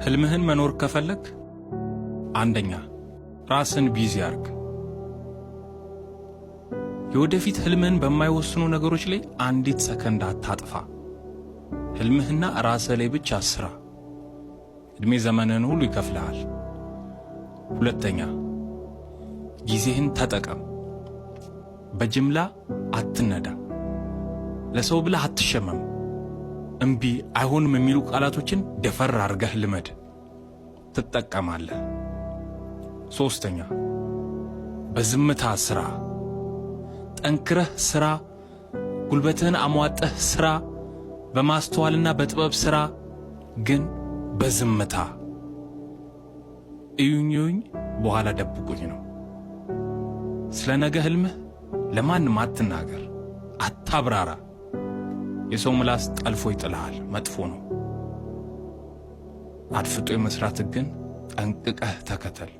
ህልምህን መኖር ከፈለክ አንደኛ ራስን ቢዚ አርግ። የወደፊት ህልምህን በማይወስኑ ነገሮች ላይ አንዲት ሰከንድ አታጥፋ። ህልምህና ራስህ ላይ ብቻ ስራ። እድሜ ዘመንህን ሁሉ ይከፍልሃል። ሁለተኛ ጊዜህን ተጠቀም። በጅምላ አትነዳ። ለሰው ብለህ አትሸመም። እምቢ አይሆንም የሚሉ ቃላቶችን ደፈር አርገህ ልመድ፣ ትጠቀማለህ። ሶስተኛ በዝምታ ስራ። ጠንክረህ ስራ፣ ጉልበትህን አሟጠህ ስራ፣ በማስተዋልና በጥበብ ስራ፣ ግን በዝምታ። እዩኝ በኋላ ደብቁኝ ነው። ስለ ነገ ህልምህ ለማንም አትናገር፣ አታብራራ። የሰው ምላስ ጠልፎ ይጥልሃል፣ መጥፎ ነው። አድፍጦ የመስራት ግን ጠንቅቀህ ተከተል።